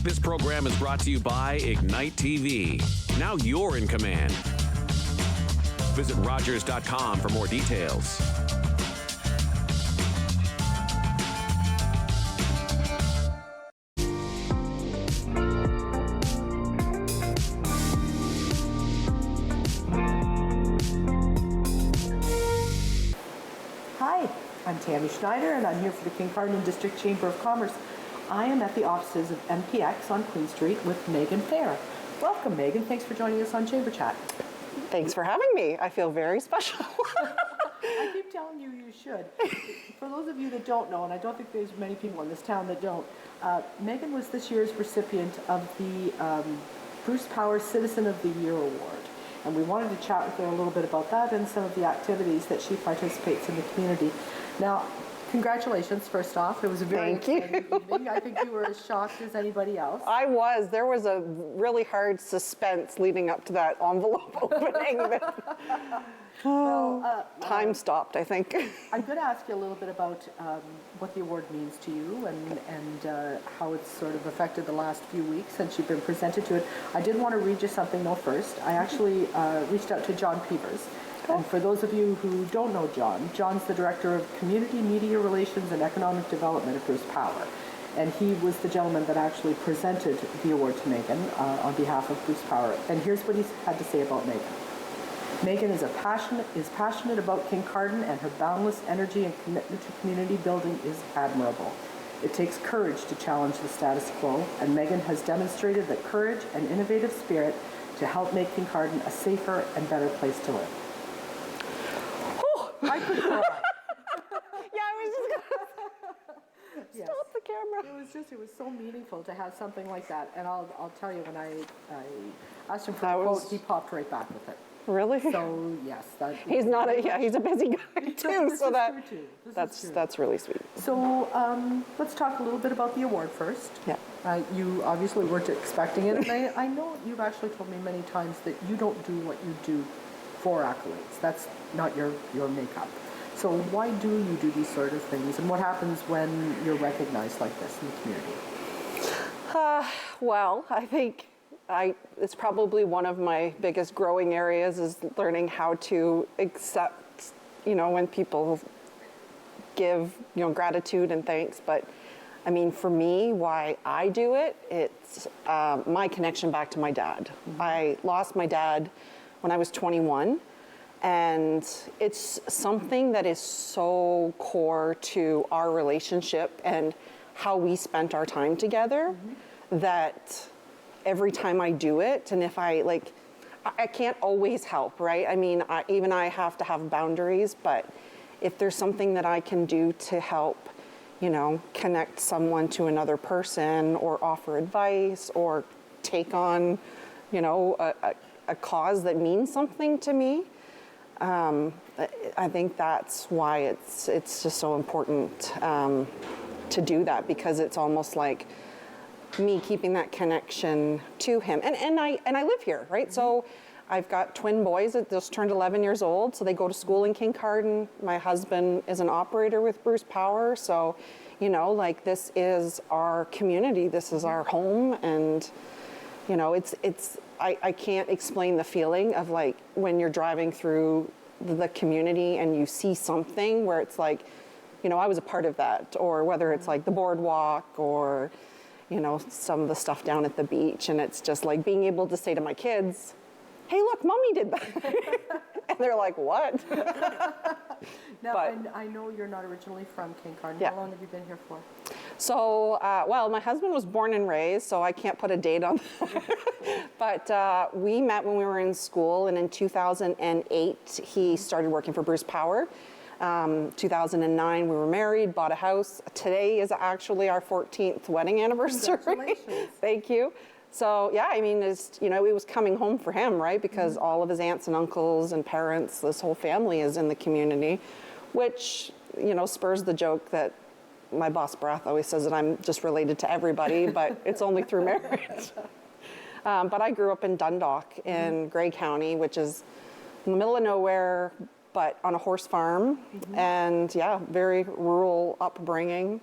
This program is brought to you by Ignite TV. Now you're in command. Visit Rogers.com for more details. Hi, I'm Tammy Schneider, and I'm here for the Kincardine District Chamber of Commerce. I am at the offices of MPX on Queen Street with Meagan Fair. Welcome, Meagan. Thanks for joining us on Chamber Chat. Thanks for having me. I feel very special. I keep telling you, you should. For those of you that don't know, and I don't think there's many people in this town that don't, Meagan was this year's recipient of the Bruce Power Citizen of the Year Award. And we wanted to chat with her a little bit about that and some of the activities that she participates in the community. Now, congratulations, first off. It was a very exciting evening. I think you were as shocked as anybody else. I was. There was a really hard suspense leading up to that envelope opening. Time stopped, I think. I'm going to ask you a little bit about what the award means to you and how it's sort of affected the last few weeks since you've been presented to it. I did want to read you something, though, first. I actually reached out to John Peevers. And for those of you who don't know John, John's the Director of Community, Media Relations and Economic Development at Bruce Power. And he was the gentleman that actually presented the award to Meagan on behalf of Bruce Power. And here's what he had to say about Meagan. Meagan is passionate about Kincardine, and her boundless energy and commitment to community building is admirable. It takes courage to challenge the status quo, and Meagan has demonstrated the courage and innovative spirit to help make Kincardine a safer and better place to live. I could cry. Yeah, I was just gonna stop the camera. It was so meaningful to have something like that. And I'll tell you, when I asked him for a quote, he popped right back with it. Really? So yes, he's not he's a busy guy too. So that's really sweet. So let's talk a little bit about the award first. Yeah. You obviously weren't expecting it, and I know you've actually told me many times that you don't do what you do for accolades. That's not your makeup. So why do you do these sort of things, and what happens when you're recognized like this in the community? Well, I think it's probably one of my biggest growing areas is learning how to accept, when people give, gratitude and thanks. But I mean, for me, why I do it, it's my connection back to my dad. Mm-hmm. I lost my dad when I was 21, and it's something that is so core to our relationship and how we spent our time together, that every time I do it, and if I can't always help, right? I mean, I have to have boundaries, but if there's something that I can do to help, connect someone to another person, or offer advice, or take on, a cause that means something to me, I think that's why it's just so important to do that, because it's almost like me keeping that connection to him. And I live here, right? Mm-hmm. So I've got twin boys that just turned 11 years old, so they go to school in Kincardine. My husband is an operator with Bruce Power, so this is our community, this is our home, and I can't explain the feeling of when you're driving through the community and you see something where it's I was a part of that, or whether it's the boardwalk or, some of the stuff down at the beach, and it's just being able to say to my kids, hey, look, Mommy did that. And they're like, what? Now, I know you're not originally from Kincardine. Yeah. How long have you been here for? So, my husband was born and raised, so I can't put a date on that. But we met when we were in school, and in 2008, he started working for Bruce Power. 2009, we were married, bought a house. Today is actually our 14th wedding anniversary. Congratulations. Thank you. So, yeah, I mean, it was coming home for him, right? Because all of his aunts and uncles and parents, this whole family is in the community, which, spurs the joke that my boss, Brath, always says that I'm just related to everybody, but it's only through marriage. But I grew up in Dundalk in Grey County, which is in the middle of nowhere, but on a horse farm, and yeah, very rural upbringing.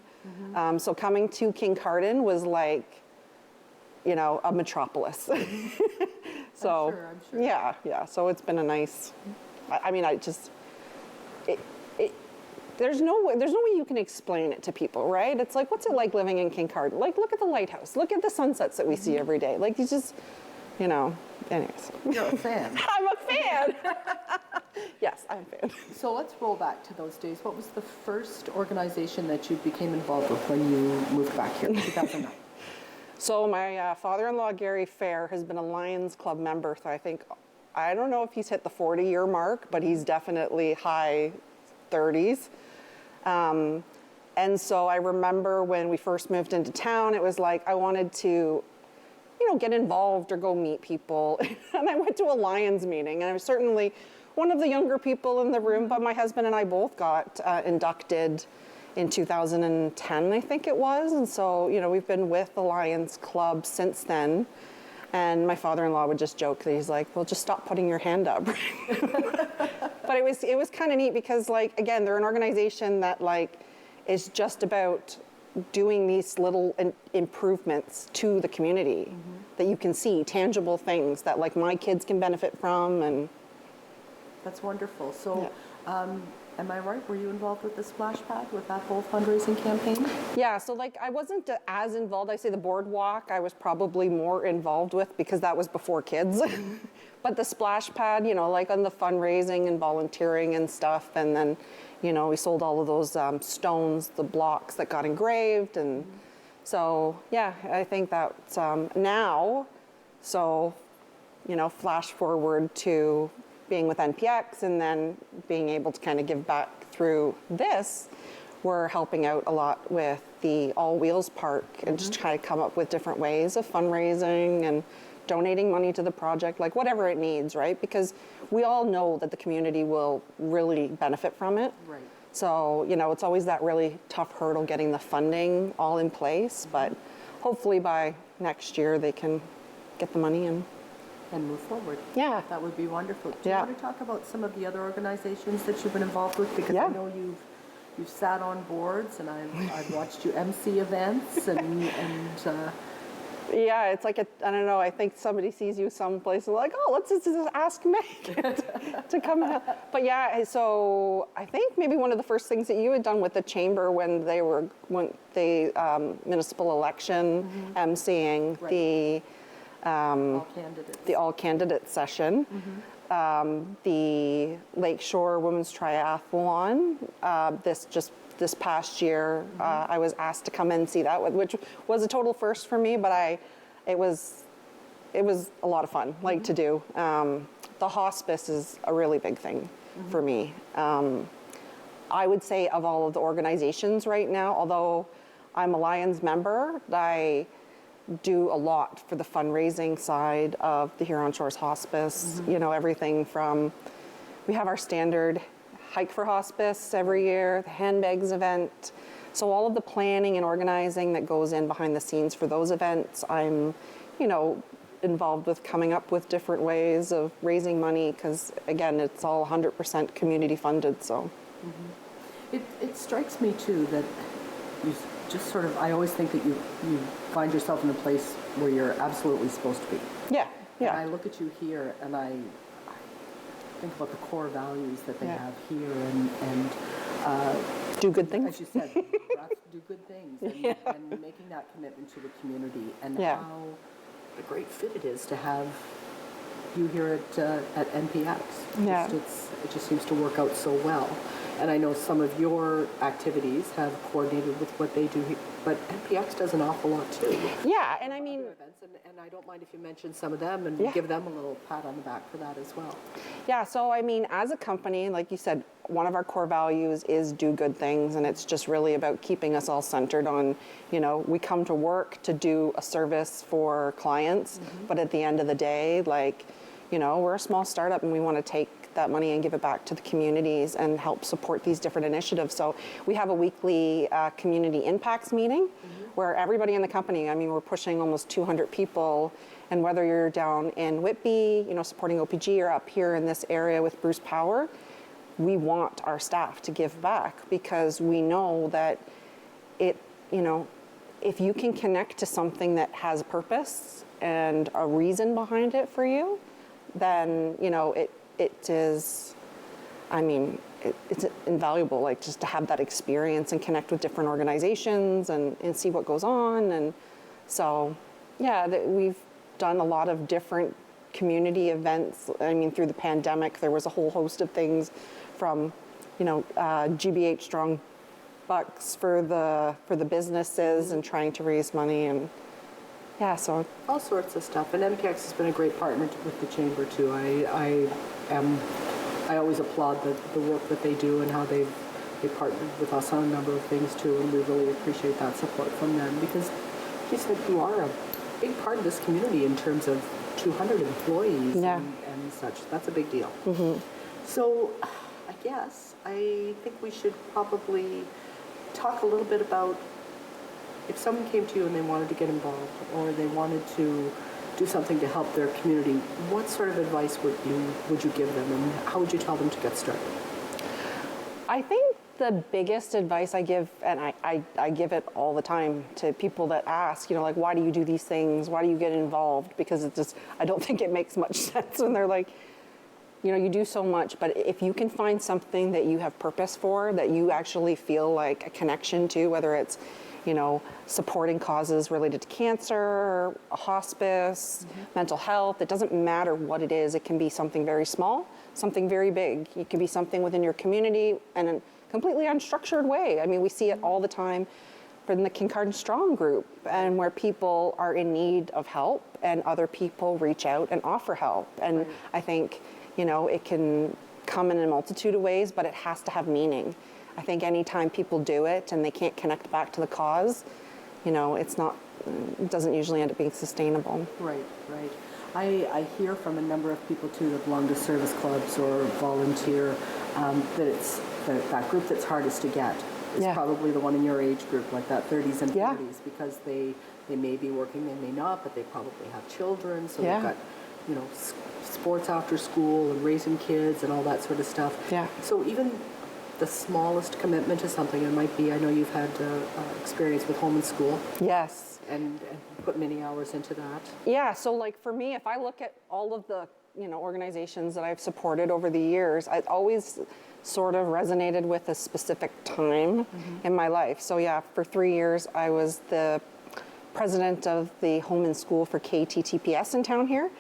So coming to Kincardine was a metropolis. So I'm sure. yeah. So it's been a nice. I mean, there's no way you can explain it to people, right? It's like, what's it like living in Kincardine? Like, look at the lighthouse. Look at the sunsets that we see every day. Like, you just, anyways. You're a fan. I'm a fan. Yes, I'm a fan. So let's roll back to those days. What was the first organization that you became involved with when you moved back here in 2009? So my father-in-law, Gary Fair, has been a Lions Club member. So I don't know if he's hit the 40-year mark, but he's definitely high 30s. And so I remember when we first moved into town, it was like I wanted to, get involved or go meet people. And I went to a Lions meeting, and I was certainly one of the younger people in the room, but my husband and I both got inducted in 2010, I think it was. And so, we've been with the Lions Club since then. And my father-in-law would just joke that he's like, well, just stop putting your hand up. But it was kind of neat because, again, they're an organization that, is just about doing these little improvements to the community that you can see, tangible things that, my kids can benefit from. And that's wonderful. So, am I right? Were you involved with the Splash Pad, with that whole fundraising campaign? Yeah, so I wasn't as involved. I say the boardwalk I was probably more involved with because that was before kids. But the Splash Pad, on the fundraising and volunteering and stuff. And then, we sold all of those stones, the blocks that got engraved. And so, yeah, I think that's now. So, flash forward to being with NPX and then being able to kind of give back through this, we're helping out a lot with the All Wheels Park and just try to come up with different ways of fundraising and donating money to the project, whatever it needs, right? Because we all know that the community will really benefit from it. Right. So, it's always that really tough hurdle getting the funding all in place, but hopefully by next year they can get the money in. And move forward. Yeah. That would be wonderful. Do you want to talk about some of the other organizations that you've been involved with? Because I know you've sat on boards, and I've watched you MC events, and yeah, it's like I don't know. I think somebody sees you someplace and like, oh, let's just ask Meagan to come out. But yeah, so I think maybe one of the first things that you had done with the chamber when the municipal election, emceeing the all candidates session, the Lakeshore Women's Triathlon. This past year, I was asked to come and see that, which was a total first for me, but it was a lot of fun, to do. The hospice is a really big thing for me. I would say of all of the organizations right now, although I'm a Lions member, I do a lot for the fundraising side of the Huron Shores Hospice. Everything from, we have our standard hike for hospice every year, the handbags event. So all of the planning and organizing that goes in behind the scenes for those events, I'm, involved with coming up with different ways of raising money because, again, it's all 100% community funded. So it strikes me too that you just sort of, I always think that you find yourself in a place where you're absolutely supposed to be. Yeah. And I look at you here and I think about the core values that they have here and do good things. As you said, do good things and making that commitment to the community and how a great fit it is to have you here at NPX. It just seems to work out so well. And I know some of your activities have coordinated with what they do here, but NPX does an awful lot too. Yeah, and I mean, events, and I don't mind if you mention some of them and give them a little pat on the back for that as well. Yeah, so I mean, as a company, like you said, one of our core values is do good things, and it's just really about keeping us all centered on, we come to work to do a service for clients, but at the end of the day, we're a small startup and we want to take that money and give it back to the communities and help support these different initiatives. So we have a weekly community impacts meeting where everybody in the company, we're pushing almost 200 people, and whether you're down in Whitby, supporting OPG, or up here in this area with Bruce Power, we want our staff to give back because we know that it if you can connect to something that has purpose and a reason behind it for you, then, you know, it is, I mean, it's invaluable, like just to have that experience and connect with different organizations and see what goes on. And so, yeah, we've done a lot of different community events. I mean, through the pandemic, there was a whole host of things from, you know, GBH Strong Bucks for the businesses and trying to raise money, and yeah, so all sorts of stuff. And MPX has been a great partner with the chamber too. I always applaud the work that they do and how they partnered with us on a number of things too, and we really appreciate that support from them, because you said you are a big part of this community in terms of 200 employees and such. That's a big deal. Mm-hmm. So I guess I think we should probably talk a little bit about if someone came to you and they wanted to get involved or they wanted to do something to help their community, what sort of advice would you give them, and how would you tell them to get started? I think the biggest advice I give, and I give it all the time to people that ask, you know, like, why do you do these things? Why do you get involved? Because it's just, I don't think it makes much sense when they're like, you know, you do so much, but if you can find something that you have purpose for, that you actually feel like a connection to, whether it's, you know, supporting causes related to cancer, a hospice, mental health, it doesn't matter what it is. It can be something very small, something very big. It can be something within your community in a completely unstructured way. I mean, we see it all the time from the Kincardine Strong group, and where people are in need of help and other people reach out and offer help. And I think, you know, it can come in a multitude of ways, but it has to have meaning. I think anytime people do it and they can't connect back to the cause, you know, it doesn't usually end up being sustainable. Right. I hear from a number of people too that belong to service clubs or volunteer that it's that group that's hardest to get. It's probably the one in your age group, like that 30s and 40s, because they may be working, they may not, but they probably have children, so they've got, you know, sports after school and raising kids and all that sort of stuff. Yeah. So even the smallest commitment to something, it might be, I know you've had experience with home and school. Yes. And put many hours into that. Yeah, so like for me, if I look at all of the, you know, organizations that I've supported over the years, I've always sort of resonated with a specific time in my life. So yeah, for 3 years, I was the president of the home and school for KTTPS in town here.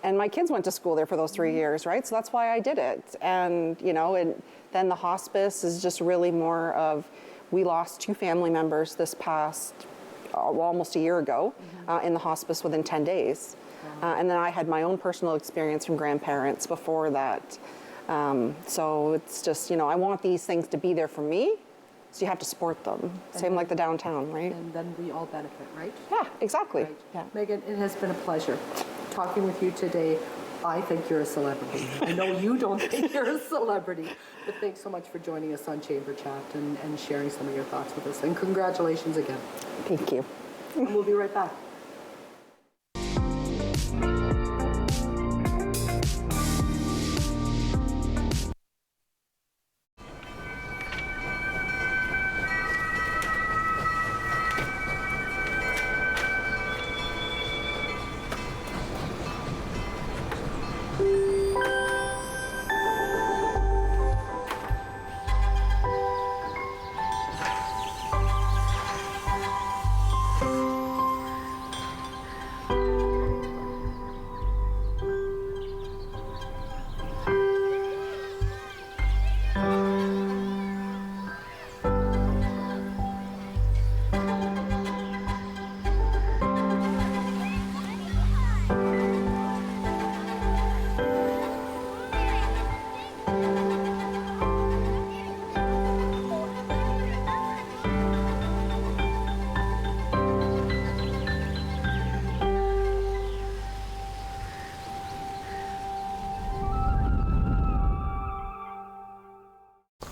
And my kids went to school there for those 3 years, right? So that's why I did it. And, you know, and then the hospice is just really more of, we lost 2 family members this past, almost a year ago, in the hospice within 10 days. And then I had my own personal experience from grandparents before that. So it's just, you know, I want these things to be there for me, so you have to support them. Same like the downtown, right? And then we all benefit, right? Yeah, exactly. Right. Yeah. Meagan, it has been a pleasure talking with you today. I think you're a celebrity. I know you don't think you're a celebrity, but thanks so much for joining us on Chamber Chat and sharing some of your thoughts with us. And congratulations again. Thank you. And we'll be right back.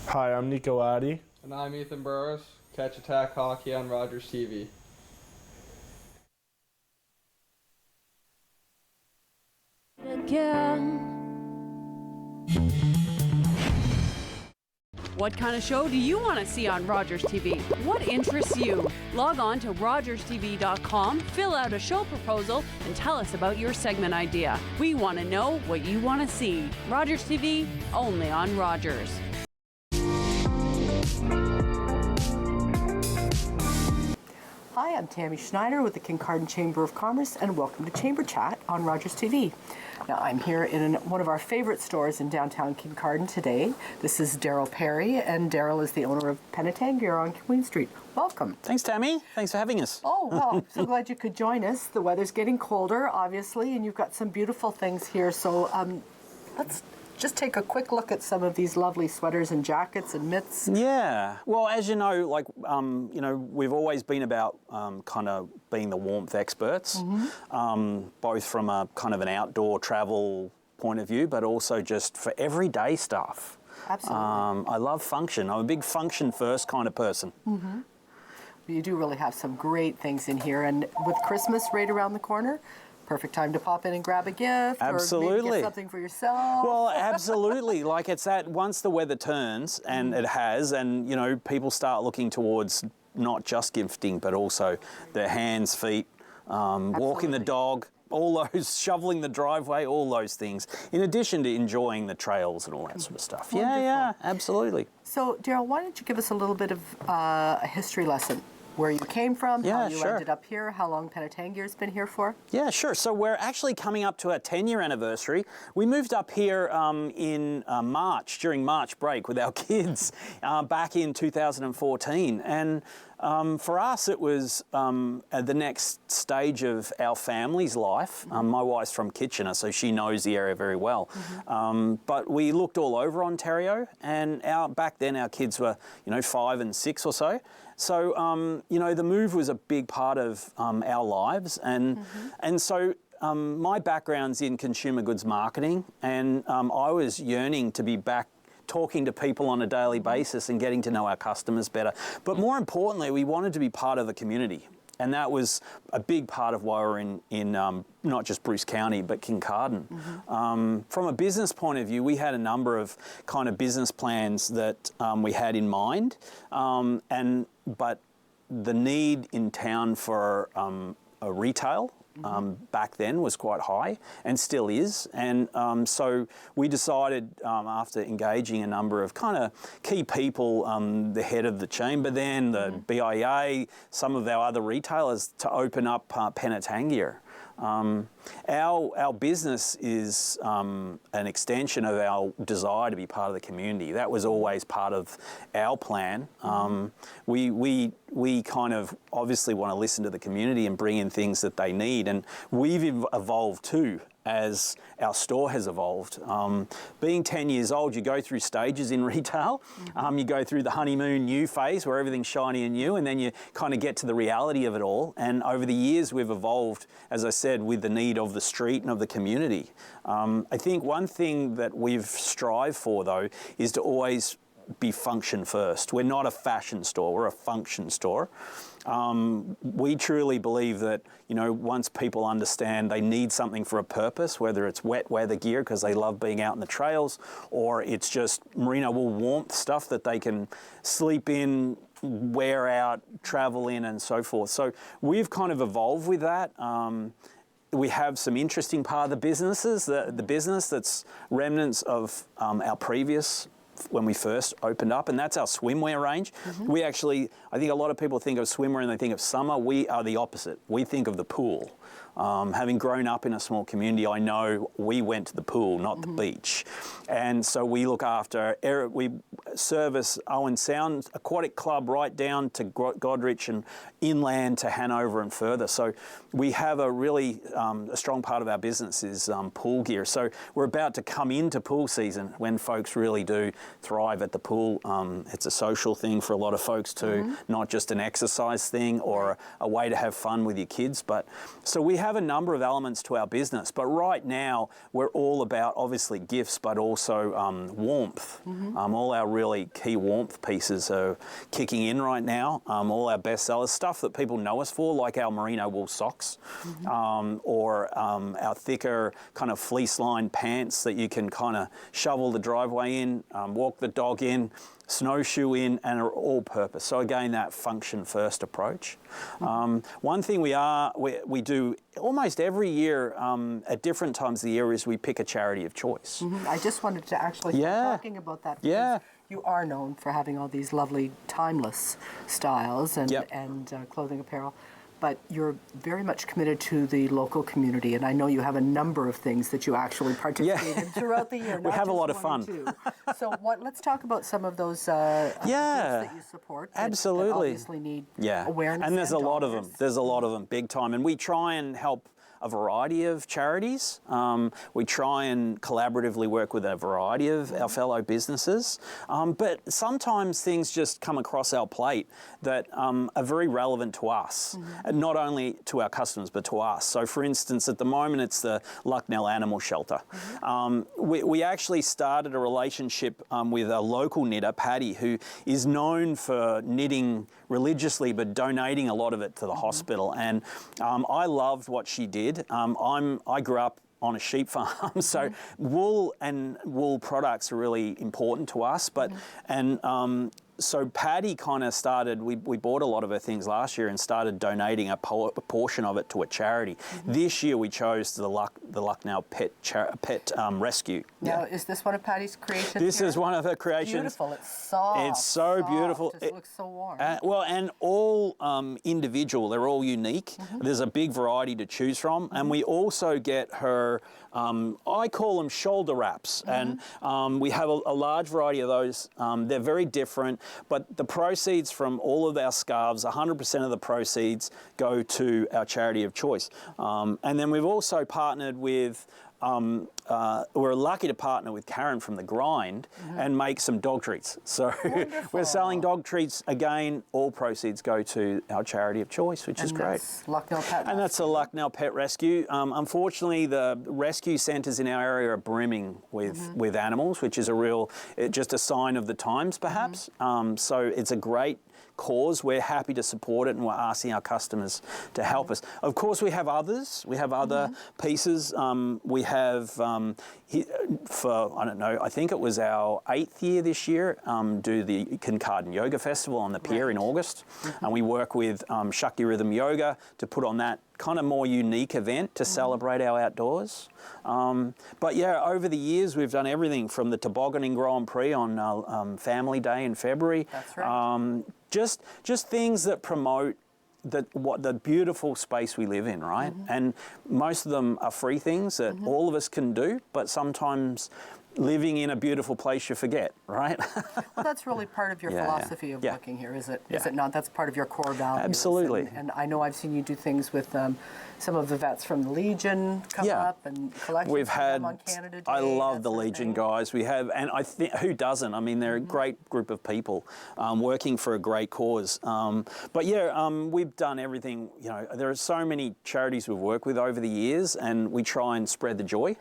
Hi, I'm Nico Addy. And I'm Ethan Burrows. Catch Attack Hockey on Rogers TV. What kind of show do you want to see on Rogers TV? What interests you? Log on to rogerstv.com, fill out a show proposal, and tell us about your segment idea. We want to know what you want to see. Rogers TV, only on Rogers. Hi, I'm Tammy Schneider with the Kincardine Chamber of Commerce, and welcome to Chamber Chat on Rogers TV. Now, I'm here in one of our favorite stores in downtown Kincardine today. This is Daryl Perry, and Daryl is the owner of Penetangear on Queen Street. Welcome. Thanks, Tammy. Thanks for having us. Oh, well, I'm so glad you could join us. The weather's getting colder, obviously, and you've got some beautiful things here. So let's just take a quick look at some of these lovely sweaters and jackets and mitts. Yeah. Well, as you know, we've always been about kind of being the warmth experts, both from a kind of an outdoor travel point of view, but also just for everyday stuff. Absolutely. I love function. I'm a big function first kind of person. You do really have some great things in here, and with Christmas right around the corner, perfect time to pop in and grab a gift. Absolutely. Or maybe get something for yourself. Well, absolutely. Like it's that once the weather turns, and it has, and people start looking towards not just gifting, but also their hands, feet, walking the dog, all those, shoveling the driveway, all those things, in addition to enjoying the trails and all that sort of stuff. Wonderful. Yeah, absolutely. So, Daryl, why don't you give us a little bit of a history lesson? Where you came from, how you ended up here, how long Penetangear's been here for? Yeah, sure. So we're actually coming up to our 10-year anniversary. We moved up here in March, during March break with our kids back in 2014. And for us, it was the next stage of our family's life. My wife's from Kitchener, so she knows the area very well. But we looked all over Ontario, and back then our kids were, 5 and 6 or so. So, the move was a big part of our lives, and so my background's in consumer goods marketing, and I was yearning to be back talking to people on a daily basis and getting to know our customers better. But more importantly, we wanted to be part of the community. And that was a big part of why we're in not just Bruce County, but Kincardine. From a business point of view, we had a number of kind of business plans that we had in mind, but the need in town for a retail back then was quite high and still is, and so we decided after engaging a number of kind of key people, the head of the chamber then, the BIA, some of our other retailers, to open up Penetangear. Our business is an extension of our desire to be part of the community. That was always part of our plan. We kind of obviously want to listen to the community and bring in things that they need, and we've evolved too as our store has evolved. Being 10 years old, you go through stages in retail. You go through the honeymoon new phase where everything's shiny and new, and then you kind of get to the reality of it all. And over the years, we've evolved, as I said, with the need of the street and of the community. I think one thing that we've strived for, though, is to always be function first. We're not a fashion store, we're a function store. We truly believe that, once people understand they need something for a purpose, whether it's wet weather gear because they love being out in the trails, or it's just merino wool warmth stuff that they can sleep in, wear out, travel in, and so forth. So we've kind of evolved with that. We have some interesting part of the businesses, the business that's remnants of our previous when we first opened up, and that's our swimwear range. We actually, I think a lot of people think of swimwear and they think of summer. We are the opposite. We think of the pool. Having grown up in a small community, I know we went to the pool, not the beach. And so we look after, we service Owen Sound Aquatic Club right down to Godrich and inland to Hanover and further. So we have a really, a strong part of our business is pool gear. So we're about to come into pool season when folks really do thrive at the pool. It's a social thing for a lot of folks too, not just an exercise thing or a way to have fun with your kids. But so we have a number of elements to our business, but right now we're all about obviously gifts, but also warmth. All our really key warmth pieces are kicking in right now. All our best sellers, stuff that people know us for, like our merino wool socks, or our thicker kind of fleece lined pants that you can kind of shovel the driveway in. walk the dog in, snowshoe in, and are all purpose. So again, that function first approach. One thing we do almost every year at different times of the year is we pick a charity of choice. I just wanted to actually start talking about that. Because you are known for having all these lovely timeless styles and clothing apparel. But you're very much committed to the local community, and I know you have a number of things that you actually participate in throughout the year. We have a lot of fun. So let's talk about some of those groups that you support. Absolutely. That obviously need awareness. And there's a lot of them. There's a lot of them, big time. And we try and help a variety of charities. We try and collaboratively work with a variety of our fellow businesses. But sometimes things just come across our plate that are very relevant to us, and not only to our customers, but to us. So for instance, at the moment, it's the Lucknow Animal Shelter. We actually started a relationship with a local knitter, Patty, who is known for knitting religiously, but donating a lot of it to the hospital. And I loved what she did. I grew up on a sheep farm, so wool and wool products are really important to us. But so Patty kind of started, we bought a lot of her things last year and started donating a portion of it to a charity. This year we chose the Lucknow Pet Rescue. Now, is this one of Patty's creations? This is one of her creations. Beautiful, it's soft. It's so beautiful. It looks so warm. Well, and all individual, they're all unique. There's a big variety to choose from. And we also get her, I call them shoulder wraps. And we have a large variety of those. They're very different. But the proceeds from all of our scarves, 100% of the proceeds go to our charity of choice. And then we've also partnered with, we're lucky to partner with Karen from The Grind and make some dog treats. So we're selling dog treats. Again, all proceeds go to our charity of choice, which is great. Lucknow Pet Rescue. And that's a Lucknow Pet Rescue. Unfortunately, the rescue centres in our area are brimming with animals, which is just a sign of the times, perhaps. So it's a great cause. We're happy to support it, and we're asking our customers to help us. Of course, we have others. We have other pieces. We have, for, I don't know, I think it was our 8th year this year, do the Kincardine Yoga Festival on the pier in August. And we work with Shakti Rhythm Yoga to put on that kind of more unique event to celebrate our outdoors. But yeah, over the years, we've done everything from the tobogganing Grand Prix on Family Day in February. That's right. Just things that promote the beautiful space we live in, right? And most of them are free things that all of us can do, but sometimes living in a beautiful place you forget, right? Well, that's really part of your philosophy of working here, is it? Is it not? That's part of your core values. Absolutely. And I know I've seen you do things with some of the vets from the Legion come up and collections. We've had, on Canada Day, I love the Legion guys. We have, and I think, who doesn't? I mean, they're a great group of people working for a great cause. But yeah, we've done everything. You know, there are so many charities we've worked with over the years, and we try and spread the joy.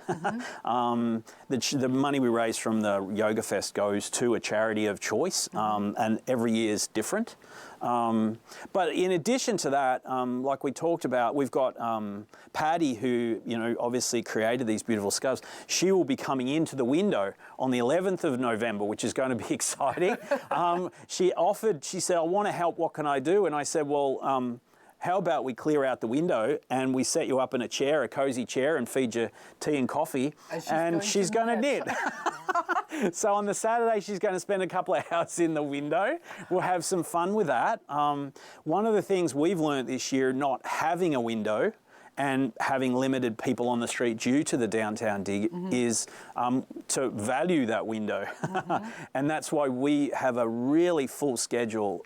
The money we raise from the Yoga Fest goes to a charity of choice, and every year is different. But in addition to that, like we talked about, we've got Patty, who, you know, obviously created these beautiful scarves. She will be coming into the window on the 11th of November, which is going to be exciting. She said, I want to help, what can I do? And I said, well, how about we clear out the window and we set you up in a chair, a cozy chair, and feed you tea and coffee, and she's going to knit. So on the Saturday, she's going to spend a couple of hours in the window. We'll have some fun with that. One of the things we've learned this year, not having a window and having limited people on the street due to the downtown dig, is to value that window. And that's why we have a really full schedule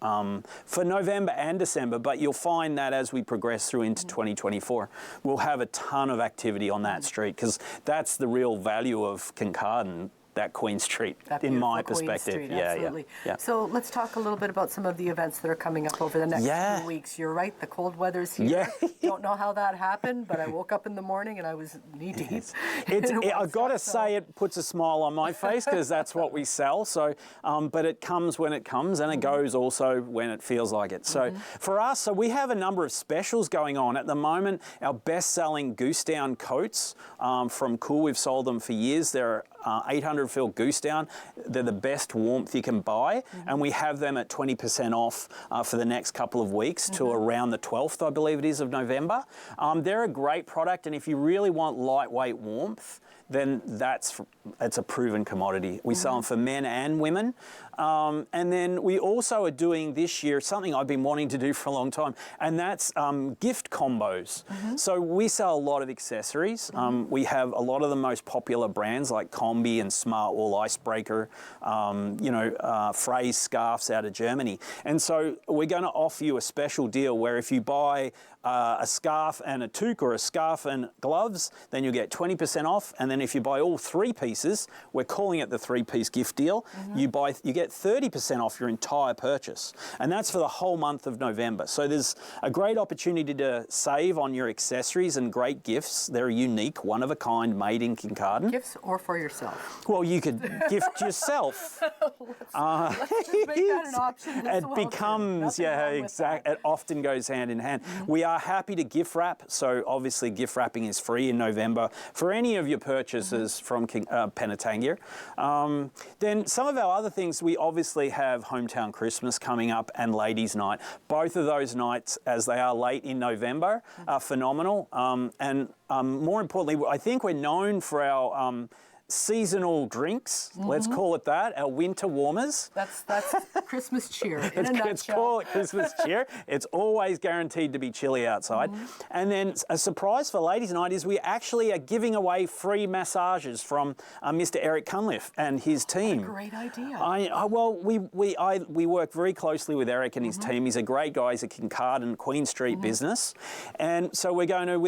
for November and December, but you'll find that as we progress through into 2024, we'll have a ton of activity on that street, because that's the real value of Kincardine, that Queen Street, in my perspective. Street, absolutely. So let's talk a little bit about some of the events that are coming up over the next few weeks. You're right, the cold weather's here. Don't know how that happened, but I woke up in the morning and I was knee-deep. I've got to say, it puts a smile on my face, because that's what we sell. So, but it comes when it comes, and it goes also when it feels like it. So for us, we have a number of specials going on at the moment. Our best-selling goose down coats from Cool, we've sold them for years. They're 800 fill goose down. They're the best warmth you can buy, and we have them at 20% off for the next couple of weeks to around the 12th, I believe it is, of November. They're a great product, and if you really want lightweight warmth, then it's a proven commodity. We sell them for men and women. And then we also are doing this year something I've been wanting to do for a long time, and that's gift combos. So we sell a lot of accessories. We have a lot of the most popular brands like Combi and Smart Wool Icebreaker, Phrase scarves out of Germany. And so we're going to offer you a special deal where if you buy a scarf and a toque or a scarf and gloves, then you'll get 20% off. And then if you buy all 3 pieces, we're calling it the 3-piece gift deal, you get 30% off your entire purchase. And that's for the whole month of November. So there's a great opportunity to save on your accessories and great gifts. They're unique, one of a kind, made in Kincardine. Gifts or for yourself? Well, you could gift yourself. Let's just make that an option as It well, becomes, too. Nothing wrong with exactly. It often goes hand in hand. We are happy to gift wrap. So obviously gift wrapping is free in November for any of your purchases from Penetangear. Then some of our other things, we obviously have Hometown Christmas coming up and Ladies' Night. Both of those nights, as they are late in November, are phenomenal. And more importantly, I think we're known for our seasonal drinks, let's call it that, our winter warmers. That's Christmas cheer in a nutshell. Let's call it Christmas cheer. It's always guaranteed to be chilly outside. And then a surprise for Ladies' Night is we actually are giving away free massages from Mr. Eric Cunliffe and his team. What a great idea. We work very closely with Eric and his team. He's a great guy. He's a Kincardine Queen Street business. And so we're going to,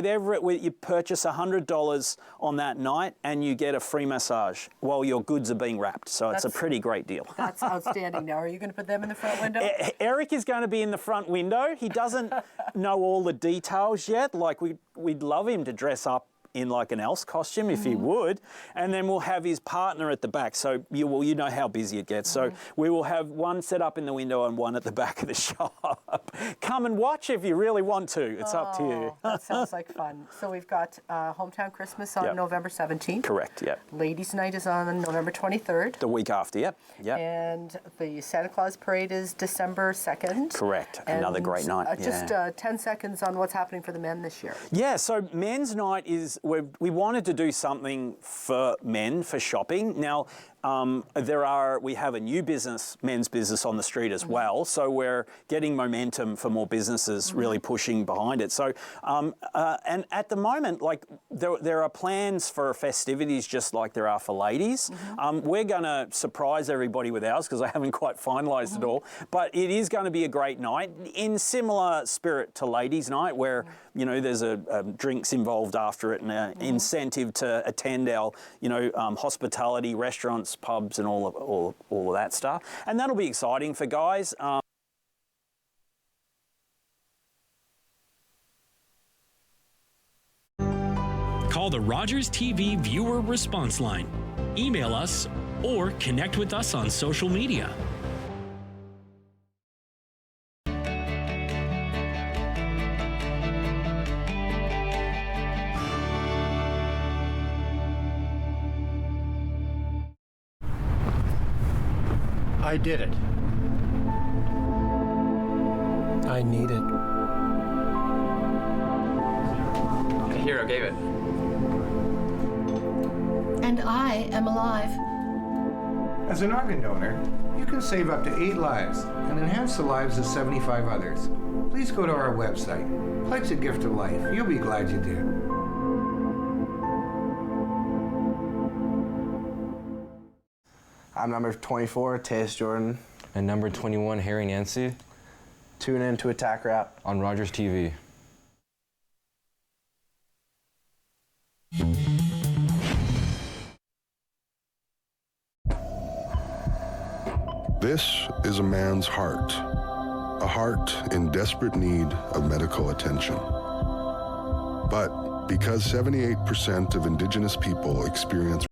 you purchase $100 on that night and you get a free massage while your goods are being wrapped. So it's a pretty great deal. That's outstanding. Now, are you going to put them in the front window? Eric is going to be in the front window. He doesn't know all the details yet. Like we'd love him to dress up in like an Elf costume if he would, and then we'll have his partner at the back. So you know how busy it gets. So we will have one set up in the window and one at the back of the shop. Come and watch if you really want to. It's up to you. That sounds like fun. So we've got Hometown Christmas on November 17th. Correct, yep. Ladies' Night is on November 23rd. The week after, yep. And the Santa Claus Parade is December 2nd. Correct, another great night. Just 10 seconds on what's happening for the men this year. Yeah, so men's night is, we wanted to do something for men, for shopping. Now, we have a new men's business on the street as well, so we're getting momentum for more businesses really pushing behind it. So, and at the moment, like there are plans for festivities just like there are for ladies. We're going to surprise everybody with ours because I haven't quite finalised it all, but it is going to be a great night in similar spirit to Ladies' Night where, there's a drinks involved after it and an incentive to attend our, hospitality, restaurants, pubs and all of that stuff. And that'll be exciting for guys. Call the Rogers TV viewer response line, email us, or connect with us on social media. I did it. I need it. The hero gave it. And I am alive. As an organ donor, you can save up to 8 lives and enhance the lives of 75 others. Please go to our website. Pledge a gift of life. You'll be glad you did. I'm number 24, Tace Jordan. And number 21, Harry Nancy. Tune in to Attack Rap on Rogers TV. This is a man's heart, a heart in desperate need of medical attention. But because 78% of Indigenous people experience